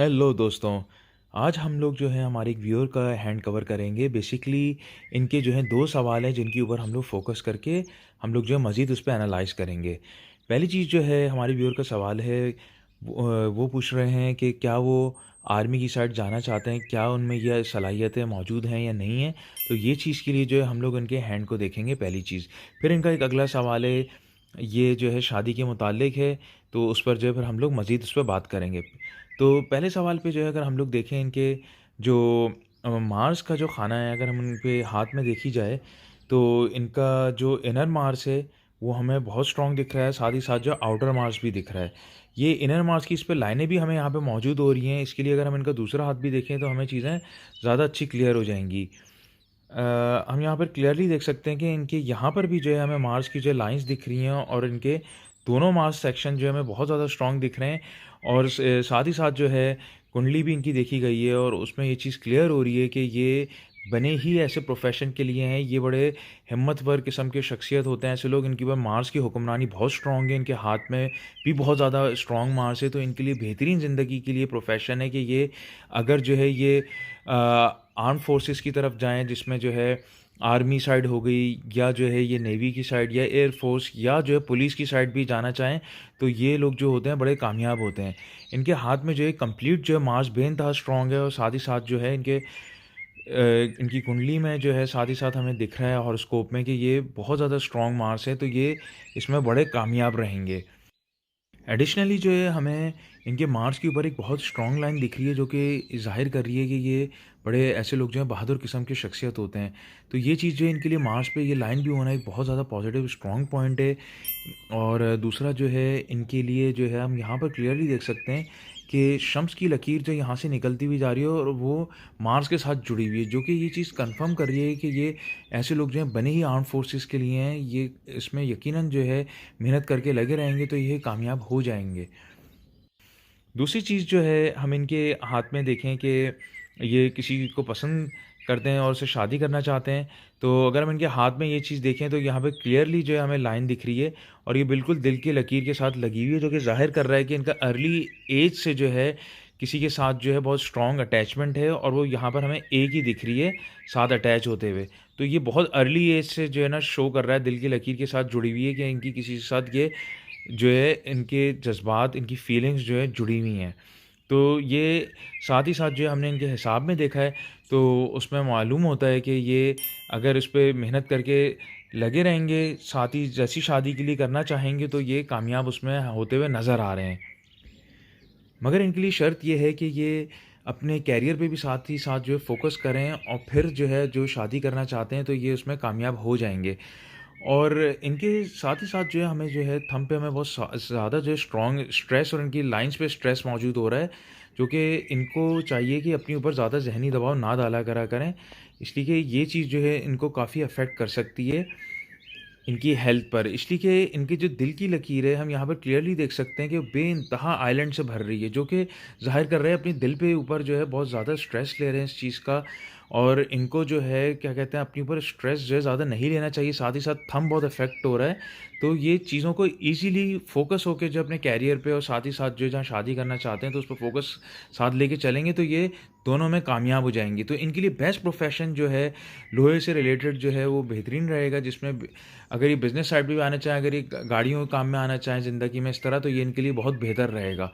Hello दोस्तों। आज हम लोग जो है हमारे एक व्यूअर का हैंड कवर करेंगे। बेसिकली इनके जो है 2 सवाल हैं जिनके ऊपर हम लोग फ़ोकस करके हम लोग जो है मज़ीद उस पे एनालाइज़ करेंगे। पहली चीज़ जो है हमारे व्यूअर का सवाल है, वो पूछ रहे हैं कि क्या वो आर्मी की साइड जाना चाहते हैं, क्या उनमें यह सलाहियतें मौजूद हैं या नहीं हैं? तो ये चीज़ के लिए जो है हम लोग उनके हैंड को देखेंगे, पहली चीज़। फिर इनका एक अगला सवाल है, ये जो है शादी के मुताल्लिक है, तो उस पर जो है फिर हम लोग मज़ीद उस पे बात करेंगे। तो पहले सवाल पे जो है अगर हम लोग देखें इनके जो मार्स का जो खाना है, अगर हम उन पे हाथ में देखी जाए तो इनका जो इनर मार्स है वो हमें बहुत स्ट्रॉन्ग दिख रहा है, साथ ही साथ जो आउटर मार्स भी दिख रहा है। ये इनर मार्स की इस पे लाइनें भी हमें यहाँ पे मौजूद हो रही हैं। इसके लिए अगर हम इनका दूसरा हाथ भी देखें तो हमें चीज़ें ज़्यादा अच्छी क्लियर हो जाएंगी। हम यहाँ पर क्लियरली देख सकते हैं कि इनके यहाँ पर भी जो है हमें मार्स की जो लाइंस दिख रही हैं और इनके दोनों मार्स सेक्शन जो है हमें बहुत ज़्यादा स्ट्रॉन्ग दिख रहे हैं। और साथ ही साथ जो है कुंडली भी इनकी देखी गई है और उसमें ये चीज़ क्लियर हो रही है कि ये बने ही ऐसे प्रोफेशन के लिए हैं। ये बड़े हिम्मतवर किस्म के शख्सियत होते हैं ऐसे लोग, इनके ऊपर मार्स की हुक्मरानी बहुत स्ट्रॉन्ग है, इनके हाथ में भी बहुत ज़्यादा स्ट्रॉन्ग मार्स है। तो इनके लिए बेहतरीन ज़िंदगी के लिए प्रोफेशन है कि ये अगर जो है ये आर्म फोर्सेस की तरफ जाएँ, जिसमें जो है आर्मी साइड हो गई या जो है ये नेवी की साइड या एयर फोर्स या जो है पुलिस की साइड भी जाना चाहें, तो ये लोग जो होते हैं बड़े कामयाब होते हैं। इनके हाथ में जो है कंप्लीट जो है मार्स बेइंतहा स्ट्रॉन्ग है और साथ ही साथ जो है इनकी कुंडली में जो है साथ ही साथ हमें दिख रहा है हॉरोस्कोप में कि ये बहुत ज़्यादा स्ट्रॉन्ग मार्स है, तो ये इसमें बड़े कामयाब रहेंगे। एडिशनली जो है हमें इनके मार्स के ऊपर एक बहुत स्ट्रॉन्ग लाइन दिख रही है जो कि ज़ाहिर कर रही है कि ये बड़े ऐसे लोग जो हैं बहादुर किस्म के शख्सियत होते हैं। तो ये चीज़ जो है इनके लिए मार्स पे ये लाइन भी होना एक बहुत ज़्यादा पॉजिटिव स्ट्रॉन्ग पॉइंट है। और दूसरा जो है इनके लिए जो है हम यहाँ पर क्लियरली देख सकते हैं कि शम्स की लकीर जो यहाँ से निकलती हुई जा रही है और वो मार्स के साथ जुड़ी हुई है, जो कि ये चीज़ कंफर्म कर रही है कि ये ऐसे लोग जो हैं बने ही आर्म फोर्सेस के लिए हैं। ये इसमें यकीनन जो है मेहनत करके लगे रहेंगे तो ये कामयाब हो जाएंगे। दूसरी चीज़ जो है हम इनके हाथ में देखें कि ये किसी को पसंद करते हैं और उससे शादी करना चाहते हैं, तो अगर हम इनके हाथ में ये चीज़ देखें तो यहाँ पे क्लियरली जो है हमें लाइन दिख रही है और ये बिल्कुल दिल की लकीर के साथ लगी हुई है, जो कि ज़ाहिर कर रहा है कि इनका अर्ली एज से जो है किसी के साथ जो है बहुत स्ट्रॉन्ग अटैचमेंट है और वो यहाँ पर हमें एक ही दिख रही है साथ अटैच होते हुए। तो ये बहुत अर्ली एज से जो है ना शो कर रहा है, दिल की लकीर के साथ जुड़ी हुई है कि इनकी किसी के साथ ये जो है इनके जज़्बात, इनकी फीलिंग्स जो है जुड़ी हुई हैं। तो ये साथ ही साथ जो है हमने इनके हिसाब में देखा है, तो उसमें मालूम होता है कि ये अगर इस पे मेहनत करके लगे रहेंगे, साथ ही जैसी शादी के लिए करना चाहेंगे, तो ये कामयाब उसमें होते हुए नज़र आ रहे हैं। मगर इनके लिए शर्त ये है कि ये अपने करियर पे भी साथ ही साथ जो है फ़ोकस करें और फिर जो है जो शादी करना चाहते हैं, तो ये उसमें कामयाब हो जाएँगे। और इनके साथ ही साथ जो है हमें जो है थंब पे हमें बहुत ज़्यादा जो है स्ट्रॉन्ग स्ट्रेस और इनकी लाइंस पे स्ट्रेस मौजूद हो रहा है, जो कि इनको चाहिए कि अपने ऊपर ज़्यादा ज़हनी दबाव ना डाला करा करें। इसलिए कि ये चीज़ जो है इनको काफ़ी अफ़ेक्ट कर सकती है इनकी हेल्थ पर। इसलिए कि इनकी जो दिल की लकीर है हम यहाँ पर क्लियरली देख सकते हैं कि बेइंतहा आइलैंड से भर रही है, जो कि ज़ाहिर कर रहे हैं अपने दिल पे ऊपर जो है बहुत ज़्यादा स्ट्रेस ले रहे हैं इस चीज़ का। और इनको जो है क्या कहते हैं अपने ऊपर स्ट्रेस जो है ज़्यादा नहीं लेना चाहिए, साथ ही साथ थंब बहुत इफ़ेक्ट हो रहा है। तो ये चीज़ों को ईज़िली फ़ोकस होके जो अपने करियर पे और साथ ही साथ जो जहाँ शादी करना चाहते हैं तो उस पर फ़ोकस साथ लेके चलेंगे तो ये दोनों में कामयाब हो जाएँगे। तो इनके लिए बेस्ट प्रोफ़ेशन जो है लोहे से रिलेटेड जो है वो बेहतरीन रहेगा, जिसमें अगर ये बिज़नेस साइड भी आना चाहें, अगर ये गाड़ियों के काम में आना चाहें ज़िंदगी में इस तरह, तो ये इनके लिए बहुत बेहतर रहेगा।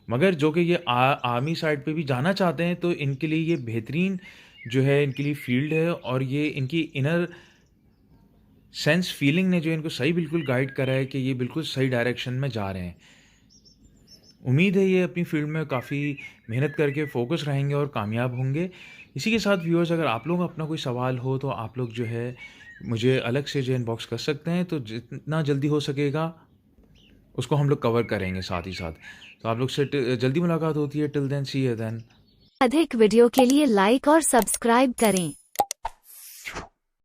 मगर जो कि ये आर्मी साइड पे भी जाना चाहते हैं, तो इनके लिए ये बेहतरीन जो है इनके लिए फ़ील्ड है और ये इनकी इनर सेंस फीलिंग ने जो इनको सही बिल्कुल गाइड करा है कि ये बिल्कुल सही डायरेक्शन में जा रहे हैं। उम्मीद है ये अपनी फ़ील्ड में काफ़ी मेहनत करके फ़ोकस रहेंगे और कामयाब होंगे। इसी के साथ व्यूअर्स, अगर आप लोगों का अपना कोई सवाल हो तो आप लोग जो है मुझे अलग से जो इनबॉक्स कर सकते हैं, तो जितना जल्दी हो सकेगा उसको हम लोग कवर करेंगे साथ ही साथ। तो आप लोग से जल्दी मुलाकात होती है। Till then see you then. अधिक वीडियो के लिए लाइक और सब्सक्राइब करें।